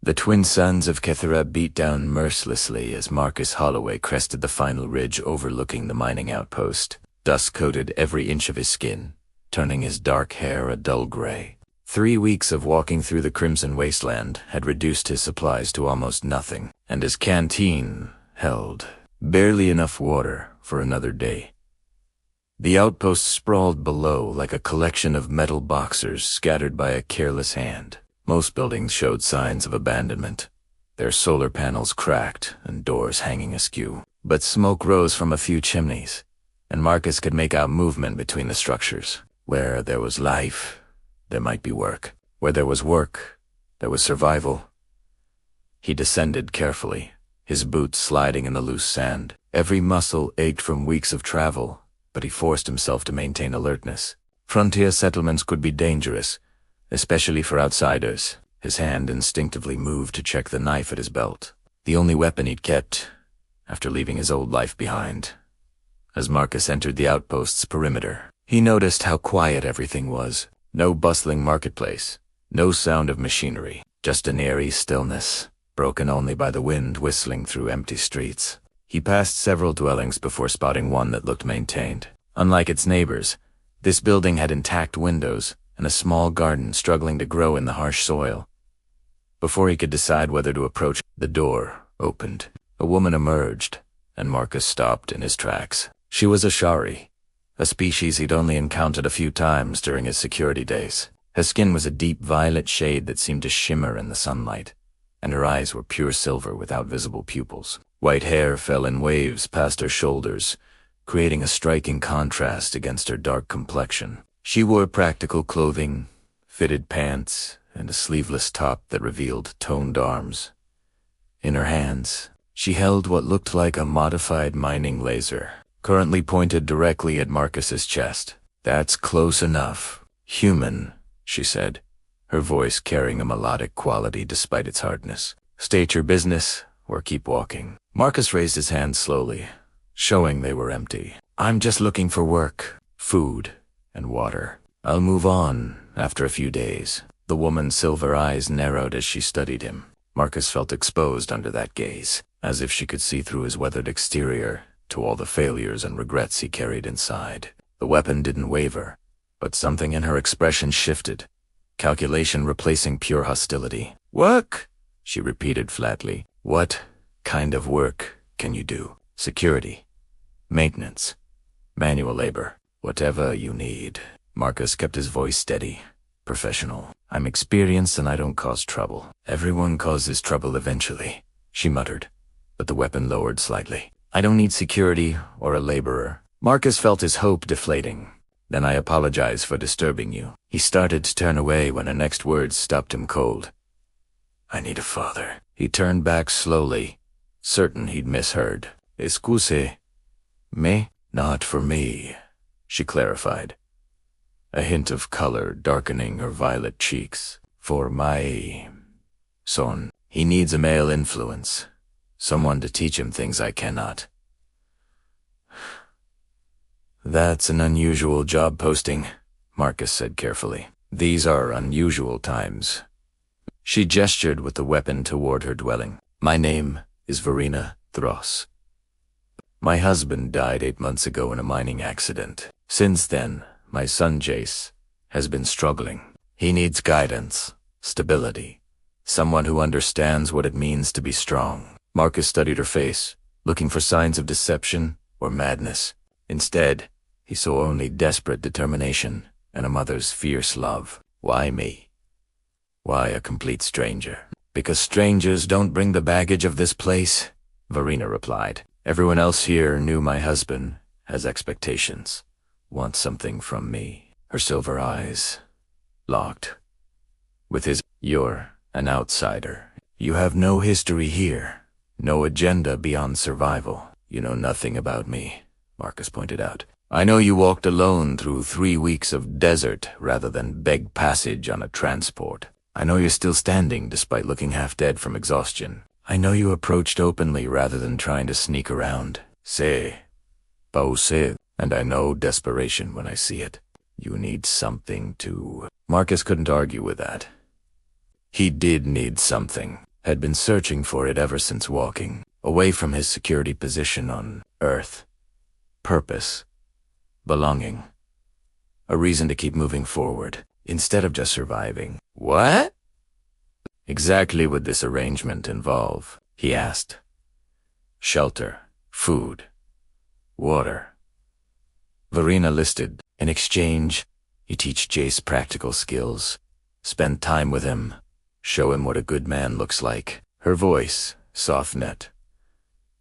The twin sons of Kethera beat down mercilessly as Marcus Holloway crested the final ridge overlooking the mining outpost. Dust coated every inch of his skin, turning his dark hair a dull gray. 3 weeks of walking through the crimson wasteland had reduced his supplies to almost nothing, and his canteen held barely enough water for another day. The outpost sprawled below like a collection of metal boxers scattered by a careless hand. Most buildings showed signs of abandonment, their solar panels cracked and doors hanging askew. But smoke rose from a few chimneys, and Marcus could make out movement between the structures. Where there was life, there might be work. Where there was work, there was survival. He descended carefully, his boots sliding in the loose sand. Every muscle ached from weeks of travel, but he forced himself to maintain alertness. Frontier settlements could be dangerous, especially for outsiders. His hand instinctively moved to check the knife at his belt, the only weapon he'd kept after leaving his old life behind. As Marcus entered the outpost's perimeter, he noticed how quiet everything was. No bustling marketplace, no sound of machinery, just an eerie stillness, broken only by the wind whistling through empty streets. He passed several dwellings before spotting one that looked maintained. Unlike its neighbors, this building had intact windows and a small garden struggling to grow in the harsh soil. Before he could decide whether to approach, the door opened. A woman emerged, and Marcus stopped in his tracks. She was a Shari, a species he'd only encountered a few times during his security days. Her skin was a deep violet shade that seemed to shimmer in the sunlight, and her eyes were pure silver without visible pupils. White hair fell in waves past her shoulders, creating a striking contrast against her dark complexion. She wore practical clothing, fitted pants, and a sleeveless top that revealed toned arms. In her hands, she held what looked like a modified mining laser, currently pointed directly at Marcus's chest. "That's close enough. Human," she said, her voice carrying a melodic quality despite its hardness. "State your business, or keep walking." Marcus raised his hands slowly, showing they were empty. "I'm just looking for work, food, and water. I'll move on after a few days." The woman's silver eyes narrowed as she studied him. Marcus felt exposed under that gaze, as if she could see through his weathered exterior to all the failures and regrets he carried inside. The weapon didn't waver, but something in her expression shifted, calculation replacing pure hostility. "Work?" she repeated flatly. "What kind of work can you do? Security, maintenance, manual labor, whatever you need." Marcus kept his voice steady, professional. "I'm experienced and I don't cause trouble." "Everyone causes trouble eventually," she muttered, but the weapon lowered slightly. "I don't need security or a laborer." Marcus felt his hope deflating. "Then I apologize for disturbing you." He started to turn away when her next words stopped him cold. "I need a father." He turned back slowly, certain he'd misheard. "Excuse me?" "Not for me," she clarified, a hint of color darkening her violet cheeks. "For my son. He needs a male influence, someone to teach him things I cannot." "That's an unusual job posting," Marcus said carefully. "These are unusual times." She gestured with the weapon toward her dwelling. "My name is Verena Thross. My husband died 8 months ago in a mining accident. Since then, my son Jace has been struggling. He needs guidance, stability, someone who understands what it means to be strong." Marcus studied her face, looking for signs of deception or madness. Instead, he saw only desperate determination and a mother's fierce love. "Why me? Why a complete stranger?" "Because strangers don't bring the baggage of this place," Verena replied. "Everyone else here knew my husband has expectations, wants something from me." Her silver eyes locked with his. "You're an outsider. You have no history here, no agenda beyond survival." "You know nothing about me," Marcus pointed out. "I know you walked alone through 3 weeks of desert rather than beg passage on a transport. I know you're still standing despite looking half dead from exhaustion. I know you approached openly rather than trying to sneak around. Say, pause, and I know desperation when I see it. You need something to..." Marcus couldn't argue with that. He did need something. had been searching for it ever since walking away from his security position on Earth. Purpose. Belonging. A reason to keep moving forward, instead of just surviving. What? Exactly would this arrangement involve? He asked. Shelter, food, water. Verena listed. In exchange, you teach Jace practical skills, spend time with him, show him what a good man looks like. Her voice, soft net.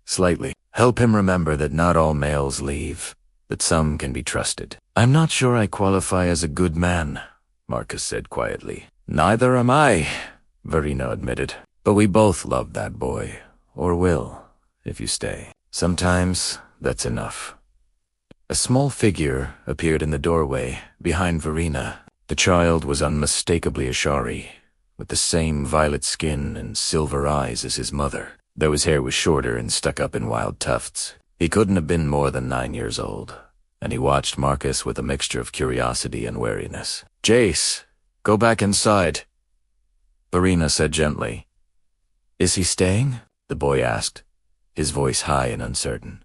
Slightly. Help him remember that not all males leave, but some can be trusted. I'm not sure I qualify as a good man, Marcus said quietly. Neither am I, Verena admitted. But we both love that boy, or will, if you stay. Sometimes that's enough. A small figure appeared in the doorway behind Verena. The child was unmistakably Ashari, with the same violet skin and silver eyes as his mother, though his hair was shorter and stuck up in wild tufts. He couldn't have been more than 9 years old, and he watched Marcus with a mixture of curiosity and wariness. Jace, go back inside, Verena said gently. Is he staying? The boy asked, his voice high and uncertain.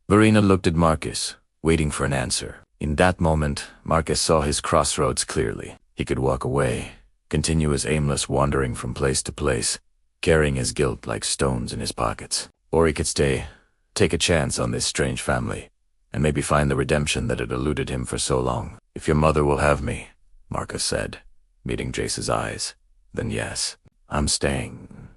Verena looked at Marcus, waiting for an answer. In that moment, Marcus saw his crossroads clearly. He could walk away, continue his aimless wandering from place to place, carrying his guilt like stones in his pockets. Or he could stay, take a chance on this strange family, and maybe find the redemption that had eluded him for so long. If your mother will have me, Marcus said, meeting Jace's eyes, then yes, I'm staying.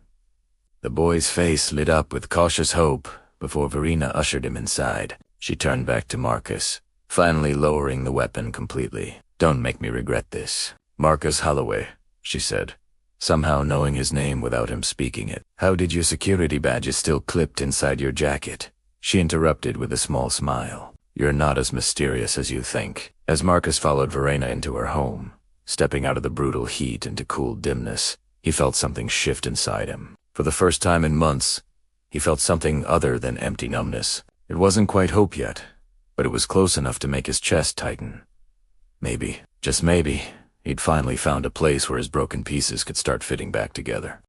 The boy's face lit up with cautious hope before Verena ushered him inside. She turned back to Marcus, finally lowering the weapon completely. Don't make me regret this. Marcus Holloway, she said, somehow knowing his name without him speaking it. How did your security badges still clipped inside your jacket? She interrupted with a small smile. You're not as mysterious as you think. As Marcus followed Verena into her home, stepping out of the brutal heat into cool dimness, he felt something shift inside him. For the first time in months, he felt something other than empty numbness. It wasn't quite hope yet, but it was close enough to make his chest tighten. Maybe, just maybe, he'd finally found a place where his broken pieces could start fitting back together.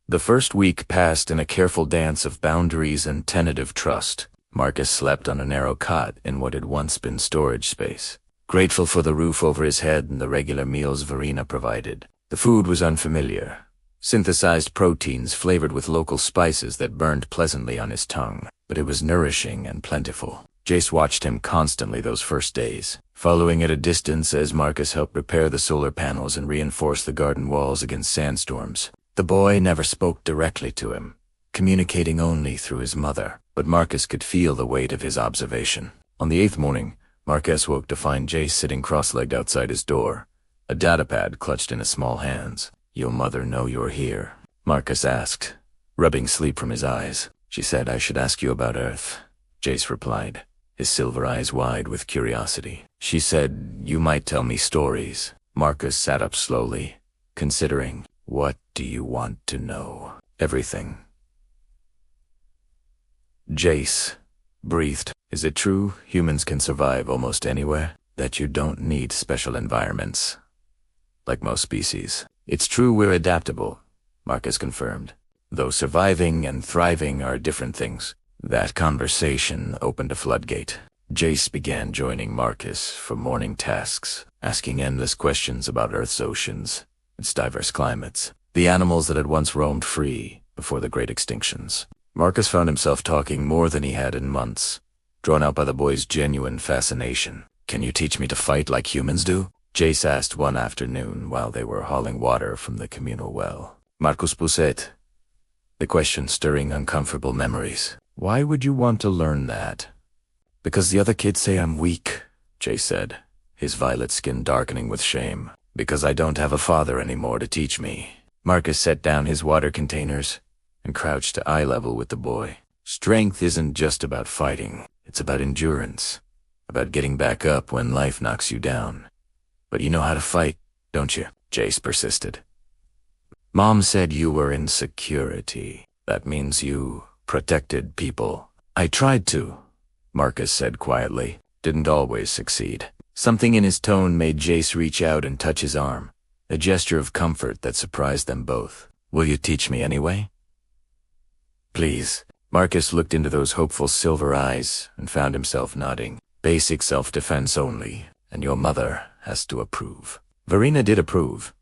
The first week passed in a careful dance of boundaries and tentative trust. Marcus slept on a narrow cot in what had once been storage space, grateful for the roof over his head and the regular meals Verena provided. The food was unfamiliar. Synthesized proteins flavored with local spices that burned pleasantly on his tongue, but it was nourishing and plentiful. Jace watched him constantly those first days, following at a distance as Marcus helped repair the solar panels and reinforce the garden walls against sandstorms. The boy never spoke directly to him, communicating only through his mother, but Marcus could feel the weight of his observation. On the 8th morning, Marcus woke to find Jace sitting cross-legged outside his door, a datapad clutched in his small hands. Your mother know you're here? Marcus asked, rubbing sleep from his eyes. She said I should ask you about Earth, Jace replied, his silver eyes wide with curiosity. She said you might tell me stories. Marcus sat up slowly, considering. What do you want to know? Everything. Jace breathed. Is it true humans can survive almost anywhere? That you don't need special environments, like most species? It's true we're adaptable, Marcus confirmed, though surviving and thriving are different things. That conversation opened a floodgate. Jace began joining Marcus for morning tasks, asking endless questions about Earth's oceans, its diverse climates, the animals that had once roamed free before the great extinctions. Marcus found himself talking more than he had in months, drawn out by the boy's genuine fascination. Can you teach me to fight like humans do? Jace asked one afternoon while they were hauling water from the communal well. Marcus Pousset, the question stirring uncomfortable memories. Why would you want to learn that? Because the other kids say I'm weak, Jace said, his violet skin darkening with shame. Because I don't have a father anymore to teach me. Marcus set down his water containers and crouched to eye level with the boy. Strength isn't just about fighting. It's about endurance, about getting back up when life knocks you down. But you know how to fight, don't you? Jace persisted. Mom said you were in security. That means you protected people. I tried to, Marcus said quietly. Didn't always succeed. Something in his tone made Jace reach out and touch his arm, a gesture of comfort that surprised them both. "Will you teach me anyway?" "Please." Marcus looked into those hopeful silver eyes and found himself nodding. "Basic self-defense only, and your mother has to approve." Verena did approve,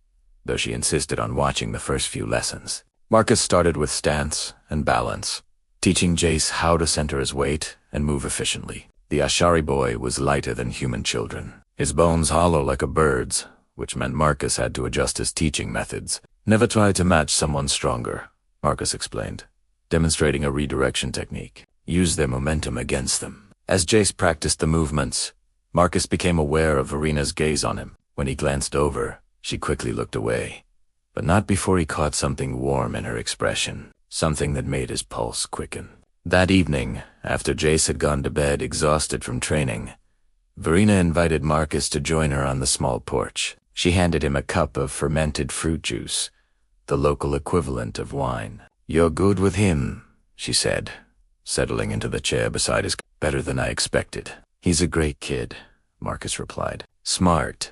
though she insisted on watching the first few lessons. Marcus started with stance and balance, teaching Jace how to center his weight and move efficiently. The Ashari boy was lighter than human children, his bones hollow like a bird's, which meant Marcus had to adjust his teaching methods. "Never try to match someone stronger," Marcus explained, demonstrating a redirection technique. "Use their momentum against them." As Jace practiced the movements, Marcus became aware of Verena's gaze on him. When he glanced over, she quickly looked away, but not before he caught something warm in her expression, something that made his pulse quicken. That evening, after Jace had gone to bed exhausted from training, Verena invited Marcus to join her on the small porch. She handed him a cup of fermented fruit juice, the local equivalent of wine. "You're good with him," she said, settling into the chair beside his. "Better than I expected." "He's a great kid," Marcus replied. "Smart,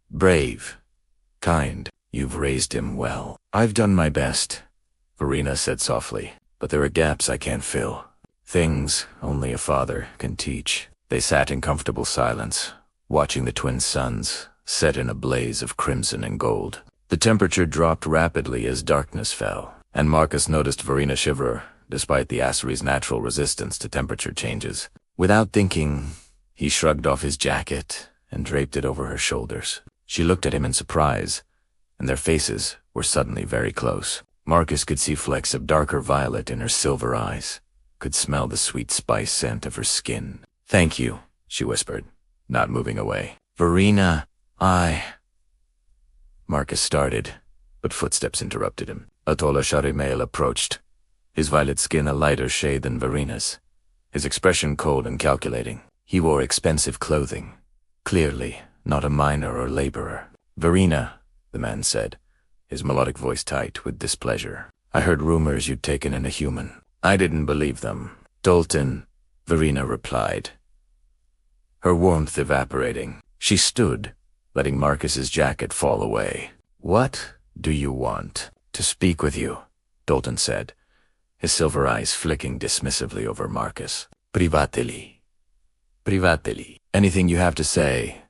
brave, kind. You've raised him well." "I've done my best," Verena said softly, "but there are gaps I can't fill. Things only a father can teach." They sat in comfortable silence, watching the twin suns set in a blaze of crimson and gold. The temperature dropped rapidly as darkness fell, and Marcus noticed Verena shiver, despite the Asri's natural resistance to temperature changes. Without thinking, he shrugged off his jacket and draped it over her shoulders. She looked at him in surprise, and their faces were suddenly very close. Marcus could see flecks of darker violet in her silver eyes, could smell the sweet spice scent of her skin. "Thank you," she whispered, not moving away. "Verena, Marcus started, but footsteps interrupted him. A tall Ashari male approached, his violet skin a lighter shade than Verena's, his expression cold and calculating. He wore expensive clothing, clearly not a miner or laborer. "Verena," the man said, his melodic voice tight with displeasure. "I heard rumors you'd taken in a human. I didn't believe them." "Dalton," Verena replied, her warmth evaporating. She stood, letting Marcus's jacket fall away. "What do you want?" "To speak with you," Dalton said, his silver eyes flicking dismissively over Marcus. "Privately. Privately. Anything you have to say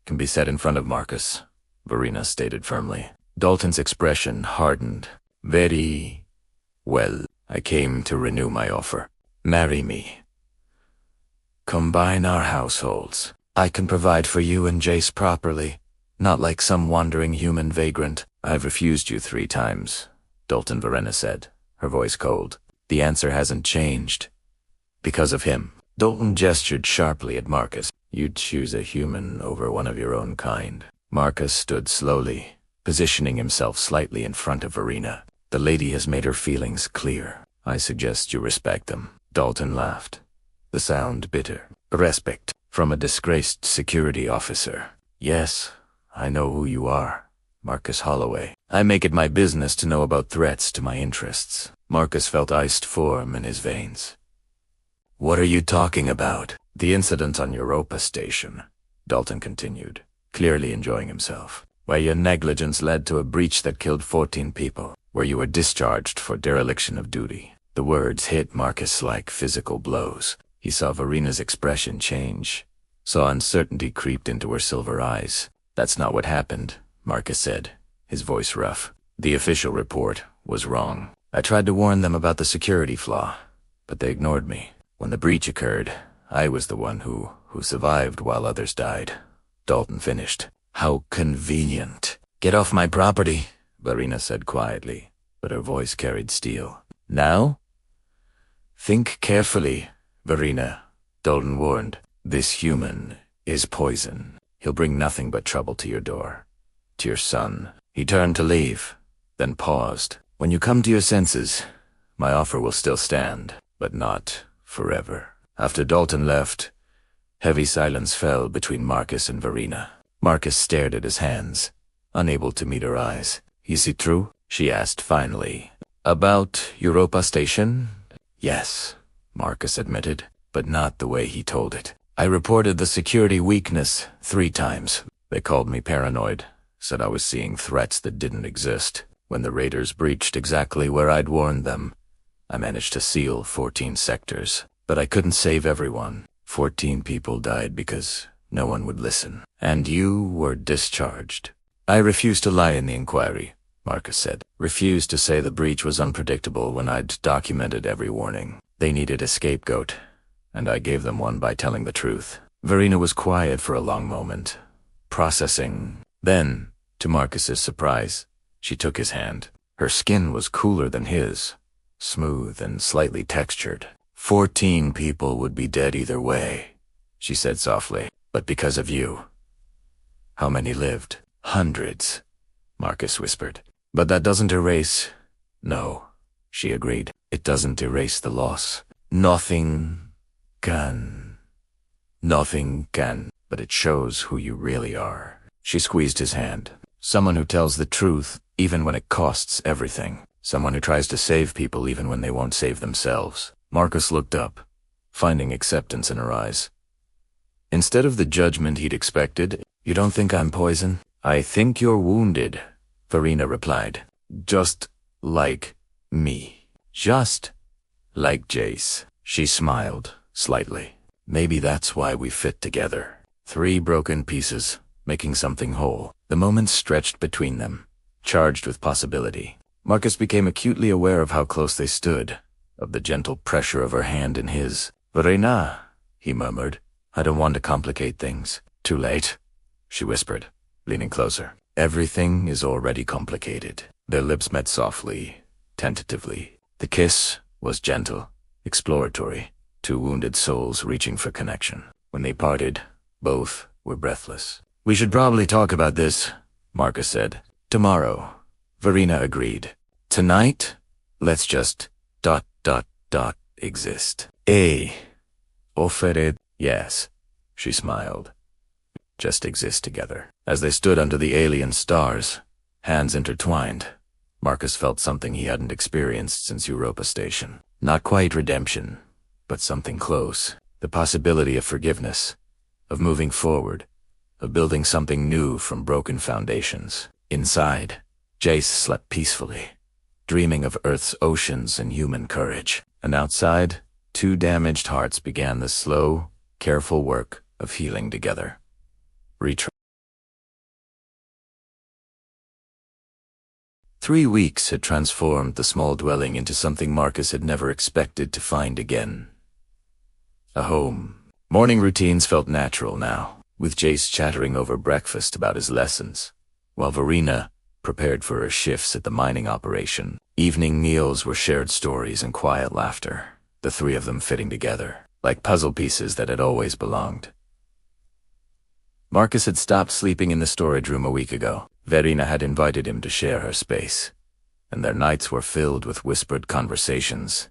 can be said in front of Marcus," Verena stated firmly. Dalton's expression hardened. "Very well. I came to renew my offer. Marry me. Combine our households. I can provide for you and Jace properly, not like some wandering human vagrant." "I've refused you 3 times, Dalton," Verena said, her voice cold. "The answer hasn't changed. Because of him." Dalton gestured sharply at Marcus. "You'd choose a human over one of your own kind." Marcus stood slowly, positioning himself slightly in front of Verena. "The lady has made her feelings clear. I suggest you respect them." Dalton laughed, the sound bitter. "Respect from a disgraced security officer." "Yes, I know who you are, Marcus Holloway. I make it my business to know about threats to my interests." Marcus felt iced form in his veins. "What are you talking about?" "The incident on Europa Station," Dalton continued, clearly enjoying himself, "where your negligence led to a breach that killed 14 people, where you were discharged for dereliction of duty." The words hit Marcus like physical blows. He saw Verena's expression change, saw uncertainty creep into her silver eyes. "That's not what happened," Marcus said, his voice rough. "The official report was wrong. I tried to warn them about the security flaw, but they ignored me. When the breach occurred, I was the one who survived while others died." Dalton finished. "How convenient." "Get off my property," Verena said quietly, but her voice carried steel. "Now?" "Think carefully, Verena," Dalton warned. "This human is poison. He'll bring nothing but trouble to your door, to your son." He turned to leave, then paused. "When you come to your senses, my offer will still stand, but not forever." After Dalton left, heavy silence fell between Marcus and Verena. Marcus stared at his hands, unable to meet her eyes. "Is it true?" she asked finally. "About Europa Station?" "Yes," Marcus admitted, but not the way he told it. "I reported the security weakness 3 times. They called me paranoid, said I was seeing threats that didn't exist. When the raiders breached exactly where I'd warned them, I managed to seal 14 sectors. But I couldn't save everyone. 14 people died because no one would listen. And you were discharged. I refused to lie in the inquiry, Marcus said. Refused to say the breach was unpredictable when I'd documented every warning. They needed a scapegoat, and I gave them one by telling the truth. Verena was quiet for a long moment, processing. Then, to Marcus's surprise, she took his hand. Her skin was cooler than his, smooth and slightly textured. 14 people would be dead either way, she said softly, but because of you. How many lived? Hundreds, Marcus whispered. But that doesn't erase. No, she agreed. It doesn't erase the loss. Nothing can. Nothing can, but it shows who you really are. She squeezed his hand. Someone who tells the truth, even when it costs everything. Someone who tries to save people even when they won't save themselves. Marcus looked up, finding acceptance in her eyes. Instead of the judgment he'd expected, "You don't think I'm poison?" "I think you're wounded," Verena replied. "Just like me. Just like Jace." She smiled, slightly. "Maybe that's why we fit together. 3 broken pieces, making something whole." The moments stretched between them, charged with possibility. Marcus became acutely aware of how close they stood, of the gentle pressure of her hand in his. "Verena," he murmured, "I don't want to complicate things." "Too late," she whispered, leaning closer. "Everything is already complicated." Their lips met softly, tentatively. The kiss was gentle, exploratory, 2 wounded souls reaching for connection. When they parted, both were breathless. "We should probably talk about this," Marcus said. "Tomorrow," Verena agreed. "Tonight, let's just ... exist." Offered. Yes, she smiled. Just exist together. As they stood under the alien stars, hands intertwined, Marcus felt something he hadn't experienced since Europa Station. Not quite redemption, but something close. The possibility of forgiveness, of moving forward, of building something new from broken foundations. Inside, Jace slept peacefully, dreaming of Earth's oceans and human courage. And outside, 2 damaged hearts began the slow, careful work of healing together. 3 weeks had transformed the small dwelling into something Marcus had never expected to find again. A home. Morning routines felt natural now, with Jace chattering over breakfast about his lessons, while Verena prepared for her shifts at the mining operation. Evening meals were shared stories and quiet laughter, the 3 of them fitting together, like puzzle pieces that had always belonged. Marcus had stopped sleeping in the storage room a week ago. Verena had invited him to share her space, and their nights were filled with whispered conversations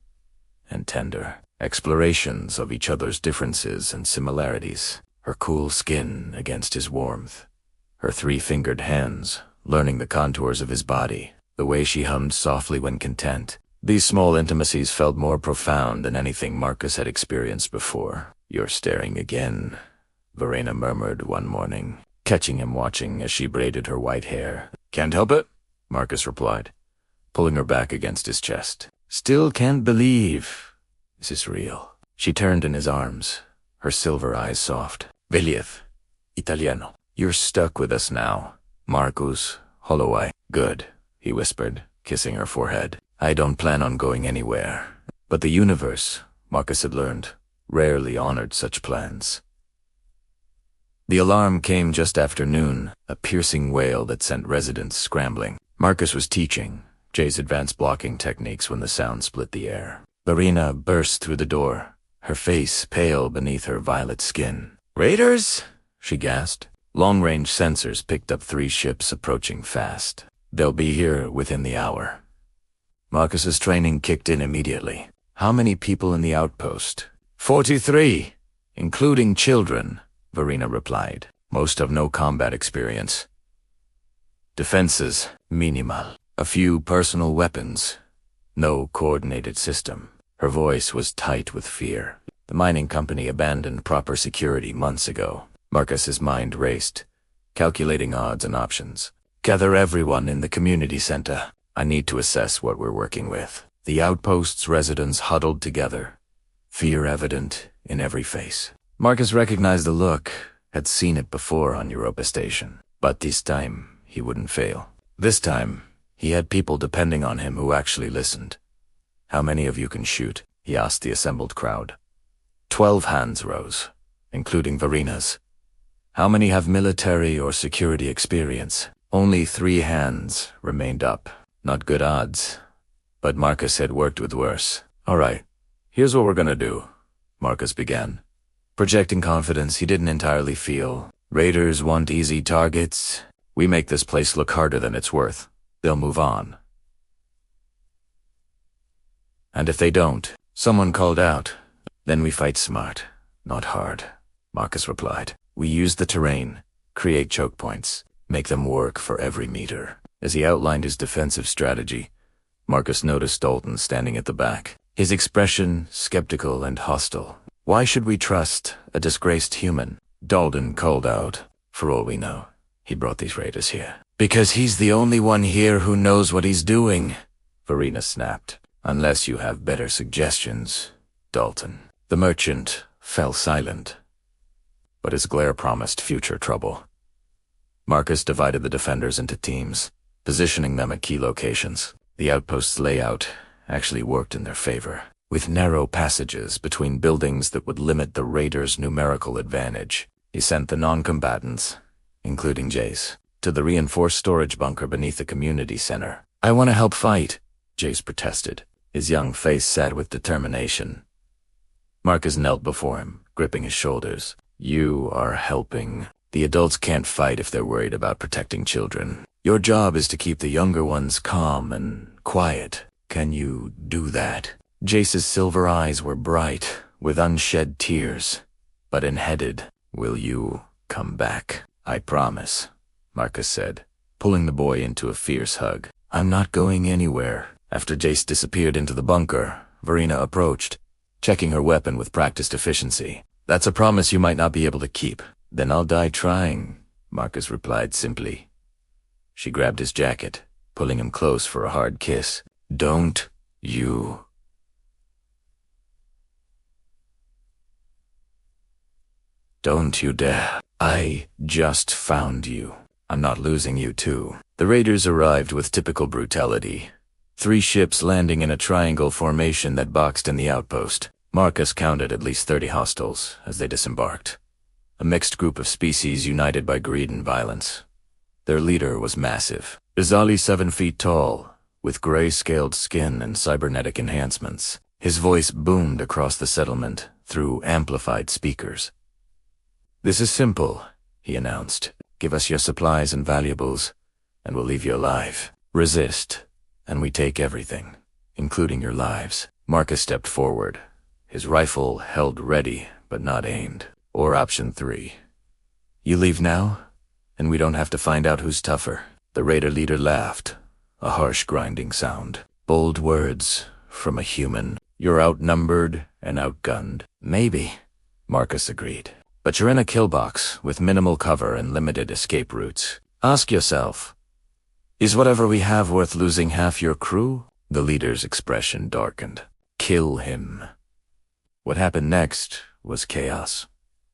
and tender explorations of each other's differences and similarities. Her cool skin against his warmth, her 3-fingered hands learning the contours of his body, the way she hummed softly when content. These small intimacies felt more profound than anything Marcus had experienced before. "You're staring again," Verena murmured one morning, catching him watching as she braided her white hair. "Can't help it," Marcus replied, pulling her back against his chest. "Still can't believe. Is this real?" She turned in his arms, her silver eyes soft. "Veliev, Italiano. You're stuck with us now. Marcus, Holloway." "Good," he whispered, kissing her forehead. "I don't plan on going anywhere." But the universe, Marcus had learned, rarely honored such plans. The alarm came just after noon, a piercing wail that sent residents scrambling. Marcus was teaching Jay's advanced blocking techniques when the sound split the air. Verena burst through the door, her face pale beneath her violet skin. "Raiders?" she gasped. Long-range sensors picked up 3 ships approaching fast. "They'll be here within the hour." Marcus's training kicked in immediately. "How many people in the outpost?" 43, including children," Verena replied. "Most have no combat experience. Defenses, minimal. A few personal weapons. No coordinated system." Her voice was tight with fear. The mining company abandoned proper security months ago. Marcus's mind raced, calculating odds and options. Gather everyone in the community center. I need to assess what we're working with. The outpost's residents huddled together, fear evident in every face. Marcus recognized the look, had seen it before on Europa Station. But this time, he wouldn't fail. This time, he had people depending on him who actually listened. "How many of you can shoot?" he asked the assembled crowd. 12 hands rose, including Verina's. "How many have military or security experience?" Only 3 hands remained up. Not good odds. But Marcus had worked with worse. "All right, here's what we're gonna do," Marcus began. Projecting confidence he didn't entirely feel. "Raiders want easy targets. We make this place look harder than it's worth. They'll move on. And if they don't," someone called out, "then we fight smart, not hard," Marcus replied. "We use the terrain, create choke points, make them work for every meter." As he outlined his defensive strategy, Marcus noticed Dalton standing at the back, his expression skeptical and hostile. "Why should we trust a disgraced human?" Dalton called out. "For all we know, he brought these raiders here." "Because he's the only one here who knows what he's doing," Verina snapped. "Unless you have better suggestions, Dalton." The merchant fell silent, but his glare promised future trouble. Marcus divided the defenders into teams, positioning them at key locations. The outpost's layout actually worked in their favor, with narrow passages between buildings that would limit the raiders' numerical advantage. He sent the non-combatants, including Jace, to the reinforced storage bunker beneath the community center. "I want to help fight," Jace protested, his young face sad with determination. Marcus knelt before him, gripping his shoulders. "You are helping. The adults can't fight if they're worried about protecting children. Your job is to keep the younger ones calm and quiet. Can you do that?" Jace's silver eyes were bright, with unshed tears, but unheaded. "Will you come back?" "I promise," Marcus said, pulling the boy into a fierce hug. "I'm not going anywhere." After Jace disappeared into the bunker, Verina approached, checking her weapon with practiced efficiency. "That's a promise you might not be able to keep." "Then I'll die trying," Marcus replied simply. She grabbed his jacket, pulling him close for a hard kiss. Don't you dare. I just found you. I'm not losing you too." The raiders arrived with typical brutality. 3 ships landing in a triangle formation that boxed in the outpost. Marcus counted at least 30 hostiles as they disembarked. A mixed group of species united by greed and violence. Their leader was massive, bizarrely 7 feet tall, with gray-scaled skin and cybernetic enhancements. His voice boomed across the settlement through amplified speakers. "This is simple," he announced. "Give us your supplies and valuables, and we'll leave you alive. Resist, and we take everything, including your lives." Marcus stepped forward, his rifle held ready but not aimed. Or option 3. "You leave now, and we don't have to find out who's tougher." The raider leader laughed, a harsh grinding sound. "Bold words from a human. You're outnumbered and outgunned." "Maybe," Marcus agreed. "But you're in a kill box with minimal cover and limited escape routes. Ask yourself, is whatever we have worth losing half your crew?" The leader's expression darkened. "Kill him." What happened next was chaos,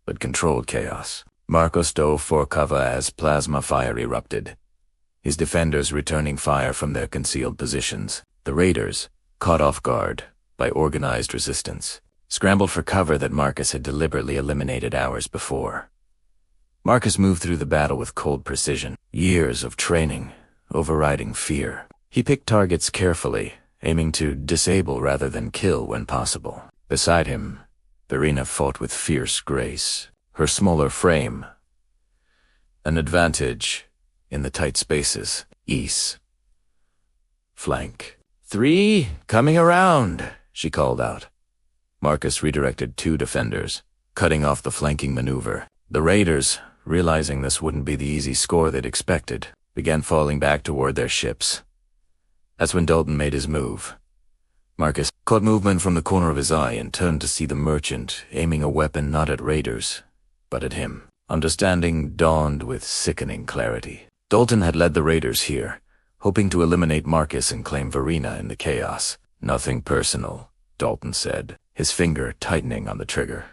but controlled chaos. Marcus dove for cover as plasma fire erupted, his defenders returning fire from their concealed positions. The raiders, caught off guard by organized resistance, scrambled for cover that Marcus had deliberately eliminated hours before. Marcus moved through the battle with cold precision, years of training, overriding fear. He picked targets carefully, aiming to disable rather than kill when possible. Beside him, Verina fought with fierce grace, her smaller frame an advantage in the tight spaces. "East. Flank. 3, coming around," she called out. Marcus redirected 2 defenders, cutting off the flanking maneuver. The raiders, realizing this wouldn't be the easy score they'd expected, began falling back toward their ships. That's when Dalton made his move. Marcus caught movement from the corner of his eye and turned to see the merchant aiming a weapon not at raiders, but at him. Understanding dawned with sickening clarity. Dalton had led the raiders here, hoping to eliminate Marcus and claim Verena in the chaos. Nothing personal, Dalton said, his finger tightening on the trigger.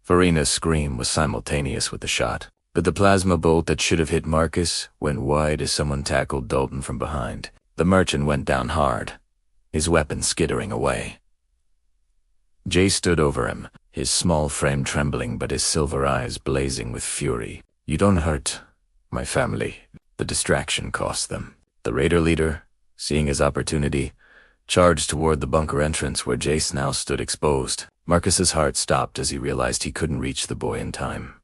Verena's scream was simultaneous with the shot, but the plasma bolt that should have hit Marcus went wide as someone tackled Dalton from behind. The merchant went down hard, his weapon skittering away. Jay stood over him, his small frame trembling but his silver eyes blazing with fury. "You don't hurt my family." The distraction cost them. The raider leader, seeing his opportunity, charged toward the bunker entrance where Jace now stood exposed. Marcus's heart stopped as he realized he couldn't reach the boy in time.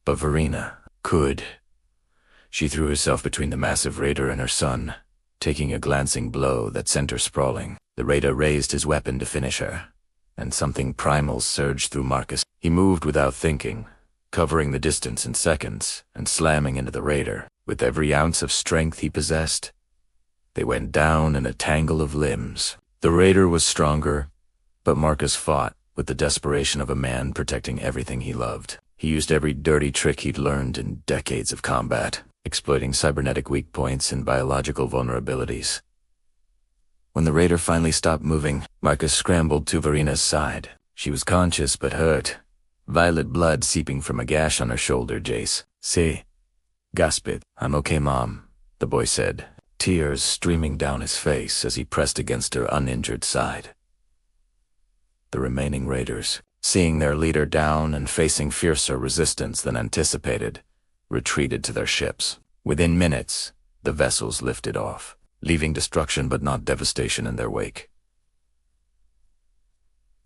But Verena could. She threw herself between the massive raider and her son, taking a glancing blow that sent her sprawling. The raider raised his weapon to finish her, and something primal surged through Marcus. He moved without thinking, covering the distance in seconds and slamming into the raider. With every ounce of strength he possessed, they went down in a tangle of limbs. The raider was stronger, but Marcus fought with the desperation of a man protecting everything he loved. He used every dirty trick he'd learned in decades of combat, exploiting cybernetic weak points and biological vulnerabilities. When the raider finally stopped moving, Marcus scrambled to Verena's side. She was conscious but hurt, violet blood seeping from a gash on her shoulder. "Jace, say," gasped. "I'm okay, Mom," the boy said, tears streaming down his face as he pressed against her uninjured side. The remaining raiders, seeing their leader down and facing fiercer resistance than anticipated, retreated to their ships. Within minutes, the vessels lifted off, leaving destruction but not devastation in their wake.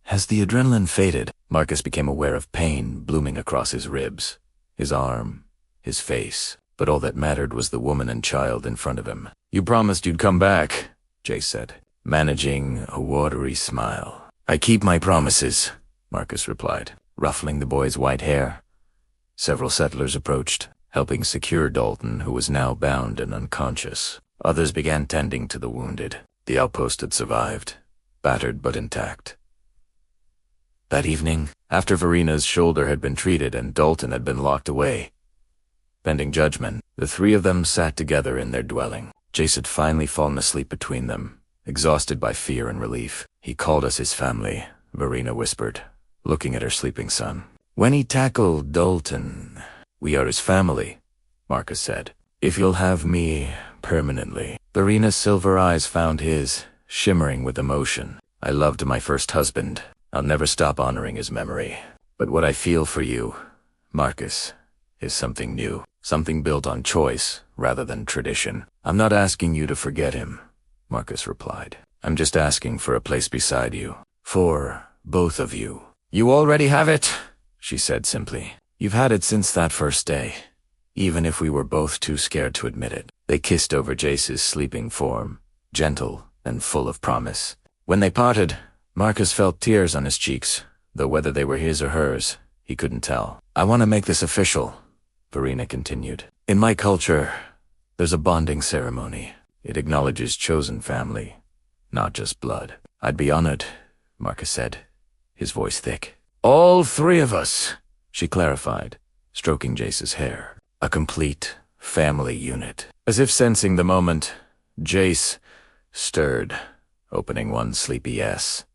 As the adrenaline faded, Marcus became aware of pain blooming across his ribs, his arm, his face, but all that mattered was the woman and child in front of him. "You promised you'd come back," Jay said, managing a watery smile. "I keep my promises," Marcus replied, ruffling the boy's white hair. Several settlers approached, helping secure Dalton, who was now bound and unconscious. Others began tending to the wounded. The outpost had survived, battered but intact. That evening, after Verena's shoulder had been treated and Dalton had been locked away, pending judgment, the three of them sat together in their dwelling. Jace had finally fallen asleep between them, exhausted by fear and relief. "He called us his family," Verena whispered, looking at her sleeping son. "When he tackled Dalton, we are his family," Marcus said. "If you'll have me permanently." Verena's silver eyes found his, shimmering with emotion. "I loved my first husband. I'll never stop honoring his memory. But what I feel for you, Marcus, is something new, something built on choice rather than tradition." "I'm not asking you to forget him," Marcus replied. "I'm just asking for a place beside you. For both of you." "You already have it," she said simply. "You've had it since that first day, even if we were both too scared to admit it." They kissed over Jace's sleeping form, gentle and full of promise. When they parted, Marcus felt tears on his cheeks, though whether they were his or hers, he couldn't tell. "I want to make this official," Verena continued. "In my culture, there's a bonding ceremony. It acknowledges chosen family, not just blood." "I'd be honored," Marcus said, his voice thick. "All three of us," she clarified, stroking Jace's hair. "A complete family unit." As if sensing the moment, Jace stirred, opening one sleepy S.